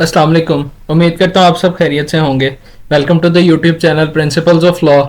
अस्सलाम वालेकुम। उम्मीद करता हूँ आप सब खैरियत से होंगे। Welcome to the YouTube channel principles of law.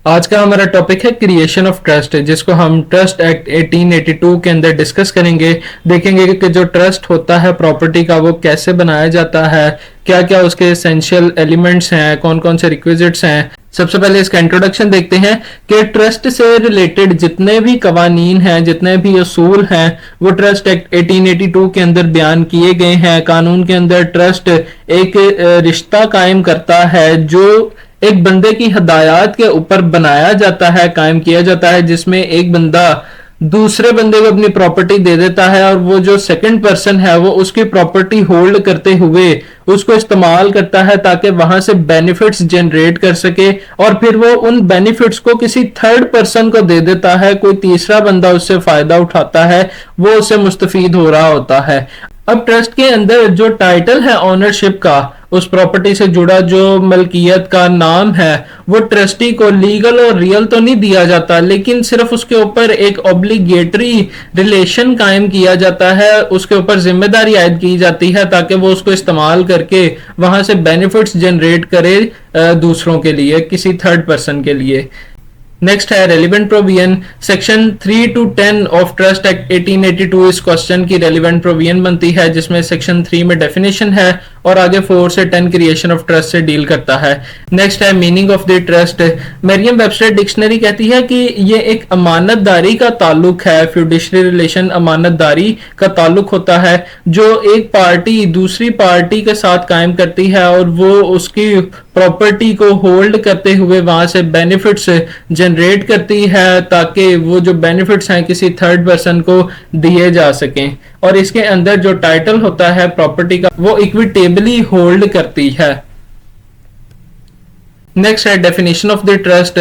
आज का हमारा टॉपिक है क्रिएशन ऑफ ट्रस्ट, जिसको हम ट्रस्ट एक्ट 1882 के अंदर डिस्कस करेंगे। देखेंगे कि जो ट्रस्ट होता है प्रॉपर्टी का वो कैसे बनाया जाता है, क्या क्या उसके एसेंशियल एलिमेंट्स हैं, कौन कौन से रिक्विजिट्स हैं। सबसे पहले इसका इंट्रोडक्शन देखते हैं कि ट्रस्ट से रिलेटेड जितने भी कवानीन हैं, जितने भी असूल हैं, वो ट्रस्ट एक्ट 1882 के अंदर बयान किए गए हैं। कानून के अंदर ट्रस्ट एक रिश्ता कायम करता है जो एक बंदे की हदायत के ऊपर बनाया जाता है, कायम किया जाता है, जिसमें एक बंदा दूसरे बंदे को अपनी प्रॉपर्टी दे देता है और वो जो सेकंड पर्सन है वो उसकी प्रॉपर्टी होल्ड करते हुए उसको इस्तेमाल करता है ताकि वहां से बेनिफिट्स जनरेट कर सके, और फिर वो उन बेनिफिट्स को किसी थर्ड पर्सन को दे देता है। कोई तीसरा बंदा उससे फायदा उठाता है, वो उससे मुस्तफीद हो रहा होता है। अब ट्रस्ट के अंदर जो टाइटल है ऑनरशिप का, उस प्रॉपर्टी से जुड़ा जो मलकियत का नाम है, वो ट्रस्टी को लीगल और रियल तो नहीं दिया जाता, लेकिन सिर्फ उसके ऊपर एक ऑब्लिगेटरी रिलेशन कायम किया जाता है, उसके ऊपर जिम्मेदारी आयद की जाती है ताकि वो उसको इस्तेमाल करके वहां से बेनिफिट्स जनरेट करे दूसरों के लिए, किसी थर्ड पर्सन के लिए। नेक्स्ट है relevant provision. Section 3 to 10 of trust act 1882 इस क्वेश्चन की रेलिवेंट प्रोविजन बनती है, जिसमें सेक्शन 3 में डेफिनेशन है और आगे 4 से 10 क्रिएशन ऑफ ट्रस्ट से डील करता है। नेक्स्ट है meaning of the trust. Merriam Webster dictionary कहती है कि ये एक अमानतदारी का ताल्लुक है, फ्यूडिशरी रिलेशन अमानतदारी का ताल्लुक होता है जो एक पार्टी दूसरी पार्टी के साथ कायम करती है और वो उसकी प्रॉपर्टी को होल्ड करते हुए वहां से बेनिफिट्स जनरेट करती है ताकि वो जो बेनिफिट्स हैं किसी थर्ड पर्सन को दिए जा सकें। और इसके अंदर जो टाइटल होता है प्रॉपर्टी का वो इक्विटेबली होल्ड करती है। नेक्स्ट है डेफिनेशन ऑफ द ट्रस्ट।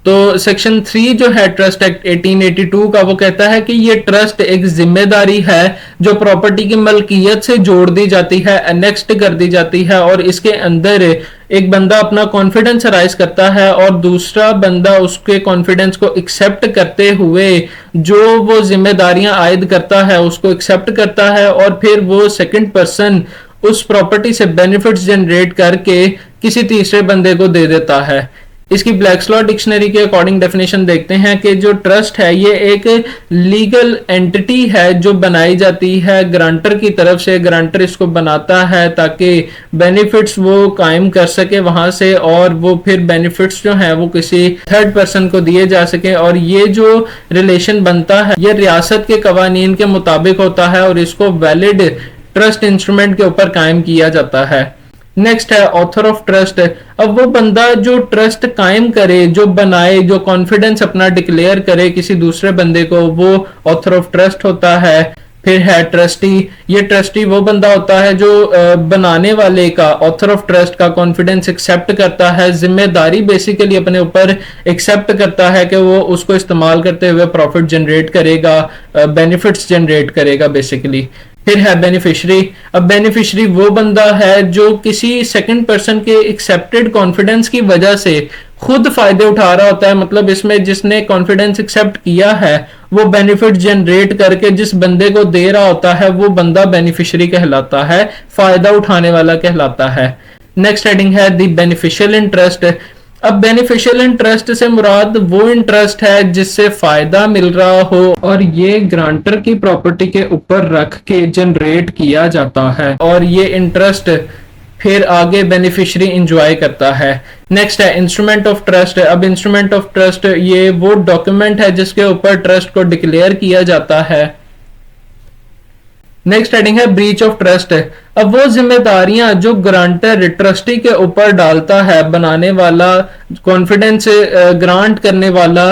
तो सेक्शन 3 जो है ट्रस्ट एक्ट 1882 का, वो कहता है कि ये ट्रस्ट एक जिम्मेदारी है जो प्रॉपर्टी की मलकियत से जोड़ दी जाती है, अनेक्स्ट कर दी जाती है, और इसके अंदर एक बंदा अपना कॉन्फिडेंस राइज करता है और दूसरा बंदा उसके कॉन्फिडेंस को एक्सेप्ट करते हुए जो वो जिम्मेदारियां आयद करता है उसको एक्सेप्ट करता है, और फिर वो सेकंड पर्सन उस प्रॉपर्टी से बेनिफिट्स जनरेट करके किसी तीसरे बंदे को दे देता है। इसकी ब्लैक्स लॉ डिक्शनरी के अकॉर्डिंग डेफिनेशन देखते हैं कि जो ट्रस्ट है ये एक लीगल एंटिटी है जो बनाई जाती है ग्रांटर की तरफ से। ग्रांटर इसको बनाता है ताकि बेनिफिट्स वो कायम कर सके वहां से, और वो फिर बेनिफिट्स जो है वो किसी थर्ड पर्सन को दिए जा सके। और ये जो रिलेशन बनता है ये रियासत के कवानीन के मुताबिक होता है और इसको वैलिड ट्रस्ट इंस्ट्रूमेंट के ऊपर कायम किया जाता है। नेक्स्ट है ऑथर ऑफ ट्रस्ट। अब वो बंदा जो ट्रस्ट कायम करे, जो बनाए, जो कॉन्फिडेंस अपना डिक्लेयर करे किसी दूसरे बंदे को, वो ऑथर ऑफ ट्रस्ट होता है। फिर है ट्रस्टी। ये ट्रस्टी वो बंदा होता है जो बनाने वाले का, ऑथर ऑफ ट्रस्ट का कॉन्फिडेंस एक्सेप्ट करता है, जिम्मेदारी बेसिकली अपने ऊपर एक्सेप्ट करता है कि वो उसको इस्तेमाल करते हुए प्रॉफिट जनरेट करेगा, बेनिफिट्स जनरेट करेगा बेसिकली। फिर है बेनिफिशरी। अब बेनिफिशरी वो बंदा है जो किसी सेकंड पर्सन के एक्सेप्टेड कॉन्फिडेंस की वजह से खुद फायदे उठा रहा होता है। मतलब इसमें जिसने कॉन्फिडेंस एक्सेप्ट किया है वो बेनिफिट जनरेट करके जिस बंदे को दे रहा होता है वो बंदा बेनिफिशरी कहलाता है, फायदा उठाने वाला कहलाता है। नेक्स्ट हेडिंग है द बेनिफिशियल इंटरेस्ट। अब बेनिफिशियल इंटरेस्ट से मुराद वो इंटरेस्ट है जिससे फायदा मिल रहा हो और ये ग्रांटर की प्रॉपर्टी के ऊपर रख के जनरेट किया जाता है, और ये इंटरेस्ट फिर आगे बेनिफिशियरी एंजॉय करता है। नेक्स्ट है इंस्ट्रूमेंट ऑफ ट्रस्ट। अब इंस्ट्रूमेंट ऑफ ट्रस्ट ये वो डॉक्यूमेंट है जिसके ऊपर ट्रस्ट को डिक्लेयर किया जाता है। नेक्स्ट हेडिंग है ब्रीच ऑफ ट्रस्ट। अब वो जिम्मेदारियां जो ग्रांटर ट्रस्टी के ऊपर डालता है, बनाने वाला, कॉन्फिडेंस ग्रांट करने वाला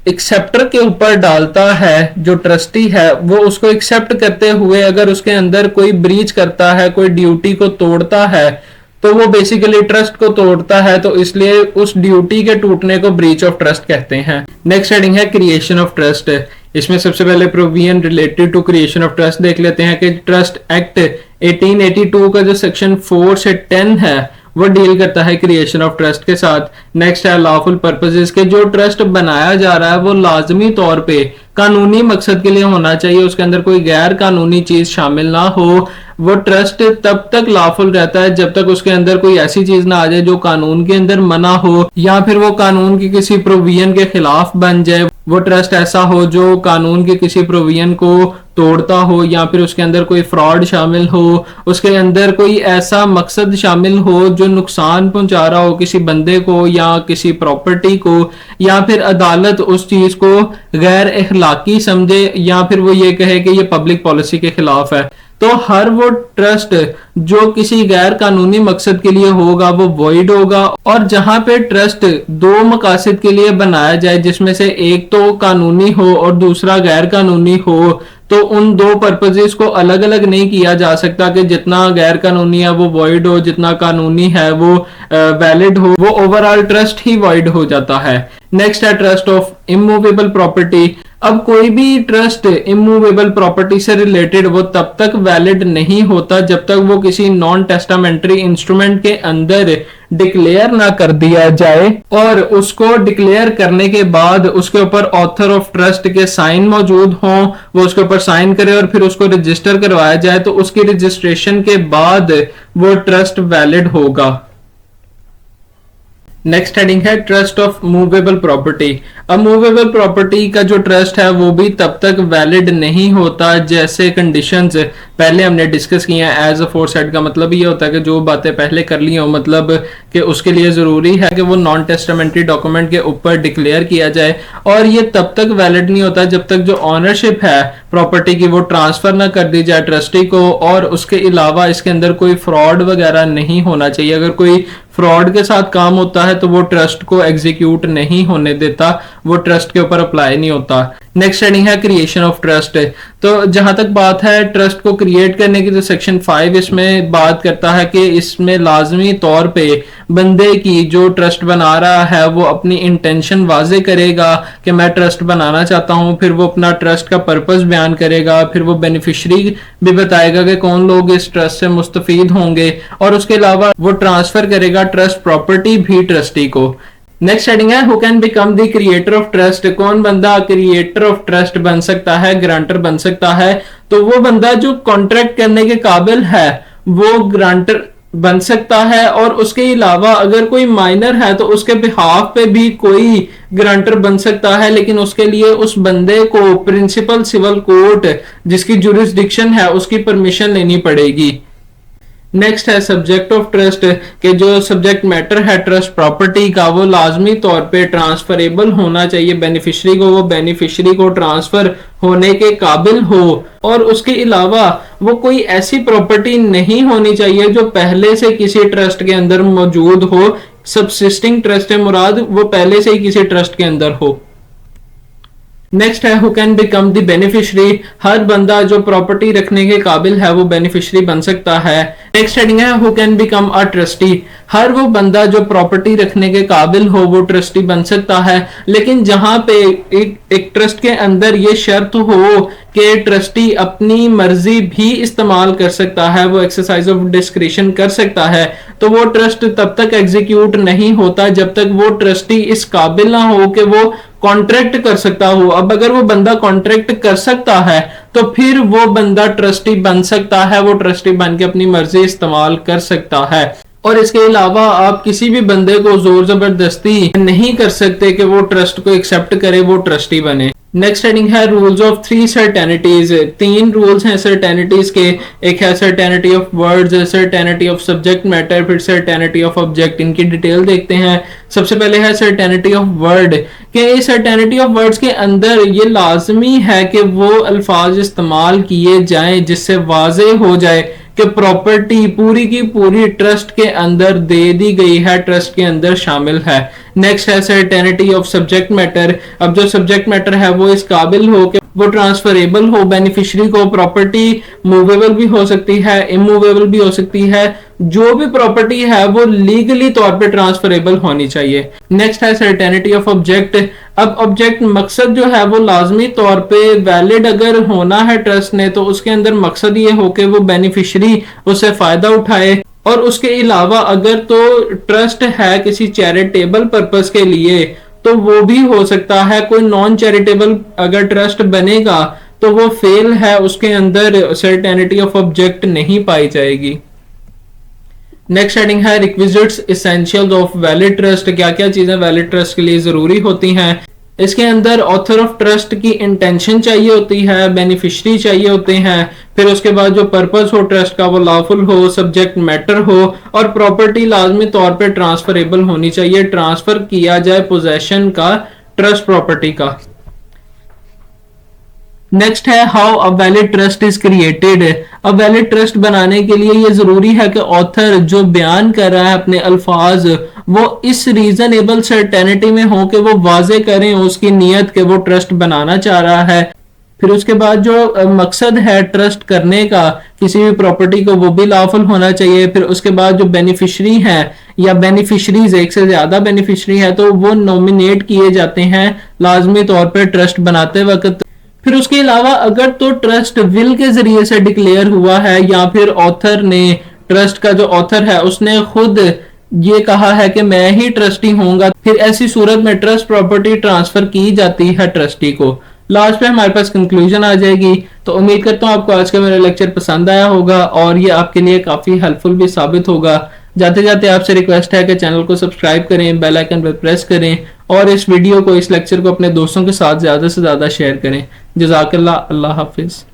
एक्सेप्टर के ऊपर डालता है, जो ट्रस्टी है वो उसको एक्सेप्ट करते हुए अगर उसके अंदर कोई ब्रीच करता है, कोई ड्यूटी को तोड़ता है, तो वो बेसिकली ट्रस्ट को तोड़ता है, तो इसलिए उस ड्यूटी के टूटने को ब्रीच ऑफ ट्रस्ट कहते हैं। नेक्स्ट हेडिंग है क्रिएशन ऑफ ट्रस्ट। इसमें सबसे पहले provision related to creation of trust देख लेते हैं कि ट्रस्ट एक्ट 1882 का जो सेक्शन 4 से 10 है वो डील करता है क्रिएशन ऑफ ट्रस्ट के साथ। नेक्स्ट है लॉफुल पर्पसेस के जो ट्रस्ट बनाया जा रहा है वो लाजमी तौर पे कानूनी मकसद के लिए होना चाहिए, उसके अंदर कोई गैर कानूनी चीज शामिल ना हो। वो ट्रस्ट तब तक लॉफुल रहता है जब तक उसके अंदर कोई ऐसी चीज ना आ जाए जो कानून के अंदर मना हो या फिर वो कानून की किसी प्रोविजन के खिलाफ बन जाए। वो ट्रस्ट ऐसा हो जो कानून के किसी प्रोविजन को तोड़ता हो या फिर उसके अंदर कोई फ्रॉड शामिल हो, उसके अंदर कोई ऐसा मकसद शामिल हो जो नुकसान पहुंचा रहा हो किसी बंदे को या किसी प्रॉपर्टी को, या फिर अदालत उस चीज को गैर अखलाकी समझे या फिर वो ये कहे कि ये पब्लिक पॉलिसी के खिलाफ है। तो हर वो ट्रस्ट जो किसी गैर कानूनी मकसद के लिए होगा वो वॉइड होगा। और जहां पे ट्रस्ट दो मकासद के लिए बनाया जाए जिसमें से एक तो कानूनी हो और दूसरा गैर कानूनी हो, तो उन दो पर्पजेस को अलग अलग नहीं किया जा सकता कि जितना गैर कानूनी है वो वॉइड हो, जितना कानूनी है वो वैलिड हो, वो ओवरऑल ट्रस्ट ही वॉइड हो जाता है। नेक्स्ट है ट्रस्ट ऑफ इमूवेबल प्रॉपर्टी। अब कोई भी ट्रस्ट इमूवेबल प्रॉपर्टी से रिलेटेड वो तब तक वैलिड नहीं होता जब तक वो किसी नॉन टेस्टामेंट्री इंस्ट्रूमेंट के अंदर डिक्लेयर ना कर दिया जाए, और उसको डिक्लेयर करने के बाद उसके ऊपर ऑथर ऑफ ट्रस्ट के साइन मौजूद हों, वो उसके ऊपर साइन करे और फिर उसको रजिस्टर करवाया जाए, तो उसकी रजिस्ट्रेशन के बाद वो ट्रस्ट वैलिड होगा। नेक्स्ट हेडिंग है ट्रस्ट ऑफ मूवेबल प्रॉपर्टी। अब मूवेबल प्रॉपर्टी का जो ट्रस्ट है वो भी तब तक वैलिड नहीं होता जैसे कंडीशंस पहले हमने डिस्कस किए हैं। एज अफोरसेड का मतलब ये होता है कि जो बातें पहले कर ली हो, मतलब कि उसके लिए जरूरी है कि वो नॉन टेस्टामेंट्री डॉक्यूमेंट के ऊपर डिक्लेयर किया जाए, और ये तब तक वैलिड नहीं होता जब तक जो ऑनरशिप है प्रॉपर्टी की वो ट्रांसफर ना कर दी जाए ट्रस्टी को, और उसके अलावा इसके अंदर कोई फ्रॉड वगैरह नहीं होना चाहिए। अगर कोई फ्रॉड के साथ काम होता है तो वो ट्रस्ट को एग्जीक्यूट नहीं होने देता, वो ट्रस्ट के ऊपर अप्लाई नहीं होता। नेक्स्ट हेडिंग है क्रिएशन ऑफ ट्रस्ट। तो जहां तक बात है ट्रस्ट को क्रिएट करने की, तो सेक्शन 5 इसमें बात करता है कि इसमें लाजमी तौर पे बंदे की जो ट्रस्ट बना रहा है वो अपनी इंटेंशन वाजे करेगा कि मैं ट्रस्ट बनाना चाहता हूं, फिर वो अपना ट्रस्ट का पर्पस बयान करेगा, फिर वो बेनिफिशियरी भी बताएगा कि कौन लोग इस ट्रस्ट से मुस्तफीद होंगे, और उसके अलावा वो ट्रांसफर करेगा ट्रस्ट प्रॉपर्टी भी ट्रस्टी को। नेक्स्ट हेडिंग है who can become the creator of trust. कौन बंदा क्रिएटर ऑफ ट्रस्ट बन सकता है, ग्रांटर बन सकता है? तो वो बंदा जो कॉन्ट्रैक्ट करने के काबिल है वो ग्रांटर बन सकता है, और उसके अलावा अगर कोई माइनर है तो उसके बिहाफ पे भी कोई ग्रांटर बन सकता है, लेकिन उसके लिए उस बंदे को प्रिंसिपल सिविल कोर्ट जिसकी जुरिस्डिक्शन है उसकी परमिशन लेनी पड़ेगी। नेक्स्ट है सब्जेक्ट ऑफ ट्रस्ट के जो सब्जेक्ट मैटर है ट्रस्ट प्रॉपर्टी का वो लाजमी तौर पे ट्रांसफरेबल होना चाहिए बेनिफिशियरी को, वो बेनिफिशियरी को ट्रांसफर होने के काबिल हो, और उसके अलावा वो कोई ऐसी प्रॉपर्टी नहीं होनी चाहिए जो पहले से किसी ट्रस्ट के अंदर मौजूद हो। सबसिस्टिंग ट्रस्ट है मुराद, वो पहले से ही किसी ट्रस्ट के अंदर हो। नेक्स्ट है who can become the beneficiary. हर बंदा जो प्रॉपर्टी रखने के काबिल है वो बेनिफिशियरी बन सकता है। नेक्स्ट हेडिंग है who can become a trustee. हर वो बंदा जो प्रॉपर्टी रखने के काबिल हो वो ट्रस्टी बन सकता है, लेकिन जहां पे एक ट्रस्ट के अंदर ये शर्त हो कि ट्रस्टी अपनी मर्जी भी इस्तेमाल कर सकता है, वो एक्सरसाइज ऑफ डिस्क्रिशन कर सकता है, तो वो ट्रस्ट तब तक एग्जीक्यूट नहीं होता जब तक वो ट्रस्टी इस काबिल ना हो कि वो कॉन्ट्रैक्ट कर सकता हो। अब अगर वो बंदा कॉन्ट्रैक्ट कर सकता है तो फिर वो बंदा ट्रस्टी बन सकता है, वो ट्रस्टी बन के अपनी मर्जी इस्तेमाल कर सकता है। और इसके अलावा आप किसी भी बंदे को जोर जबरदस्ती नहीं कर सकते कि वो ट्रस्ट को एक्सेप्ट करे, वो ट्रस्टी बने। नेक्स्ट हेडिंग है रूल्स ऑफ 3 सर्टेनिटीज। 3 रूल्स हैं सर्टेनिटीज के। एक है certainty of words, certainty of subject matter, फिर सर्टेनिटी ऑफ ऑब्जेक्ट। इनकी डिटेल देखते हैं। सबसे पहले है सर्टेनिटी ऑफ वर्ड कि सर्टेनिटी ऑफ वर्ड्स के अंदर ये लाजमी है कि वो अल्फाज इस्तेमाल किए जाएं जिससे वाजे हो जाए कि प्रॉपर्टी पूरी की पूरी ट्रस्ट के अंदर दे दी गई है, ट्रस्ट के अंदर शामिल है। नेक्स्ट है सर्टेनिटी ऑफ सब्जेक्ट मैटर। अब जो सब्जेक्ट मैटर है वो इस काबिल हो कि वो ट्रांसफरेबल हो बेनिफिशियरी को। प्रॉपर्टी मूवेबल भी हो सकती है, इमूवेबल भी हो सकती है। जो भी प्रॉपर्टी है वो लीगली तौर पे ट्रांसफरेबल होनी चाहिए। नेक्स्ट है सर्टेनिटी ऑफ ऑब्जेक्ट। अब ऑब्जेक्ट मकसद जो है वो लाजमी तौर पे वैलिड अगर होना है ट्रस्ट ने, तो उसके अंदर मकसद ये हो कि वो बेनिफिशियरी उससे फायदा उठाए। और उसके अलावा अगर तो ट्रस्ट है किसी चैरिटेबल पर्पस के लिए तो वो भी हो सकता है। कोई नॉन चैरिटेबल अगर ट्रस्ट बनेगा तो वो फेल है, उसके अंदर सर्टेनिटी ऑफ ऑब्जेक्ट नहीं पाई जाएगी। नेक्स्ट हेडिंग है requisites essentials of valid trust. क्या क्या चीजें वैलिड ट्रस्ट के लिए जरूरी होती हैं। इसके अंदर ऑथर ऑफ ट्रस्ट की इंटेंशन चाहिए होती है, बेनिफिशरी चाहिए होते हैं, फिर उसके बाद जो पर्पस हो ट्रस्ट का वो लॉफुल हो, सब्जेक्ट मैटर हो, और प्रॉपर्टी लाजमी तौर पे ट्रांसफरेबल होनी चाहिए, ट्रांसफर किया जाए पोजेशन का ट्रस्ट प्रॉपर्टी का। नेक्स्ट है how a valid trust is created. अब वैलिड ट्रस्ट बनाने के लिए ये जरूरी है कि ऑथर जो बयान कर रहा है अपने अल्फाज वो इस रीजनेबल सर्टेनिटी में हो कि वो वाजे करें उसकी नीयत के वो ट्रस्ट बनाना चाह रहा है। फिर उसके बाद जो मकसद है ट्रस्ट करने का किसी भी प्रॉपर्टी को वो भी लॉफुल होना चाहिए। फिर उसके बाद जो बेनिफिशरी है या बेनिफिशरीज एक से ज्यादा बेनिफिशरी है तो वो नॉमिनेट किए जाते हैं लाजमी तौर पर ट्रस्ट बनाते वक्त। फिर उसके अलावा अगर तो ट्रस्ट विल के जरिए से डिक्लेयर हुआ है या फिर ऑथर ने, ट्रस्ट का जो ऑथर है उसने खुद ये कहा है कि मैं ही ट्रस्टी होऊंगा, फिर ऐसी सूरत में ट्रस्ट प्रॉपर्टी ट्रांसफर की जाती है ट्रस्टी को। लास्ट पे हमारे पास कंक्लूजन आ जाएगी। तो उम्मीद करता हूँ आपको आज का मेरा लेक्चर पसंद आया होगा और ये आपके लिए काफी हेल्पफुल भी साबित होगा। जाते जाते आपसे रिक्वेस्ट है कि चैनल को सब्सक्राइब करें, बेल आइकन पर प्रेस करें और इस वीडियो को, इस लेक्चर को अपने दोस्तों के साथ ज्यादा से ज्यादा शेयर करें। जज़ाकल्लाह, अल्लाह हाफिज।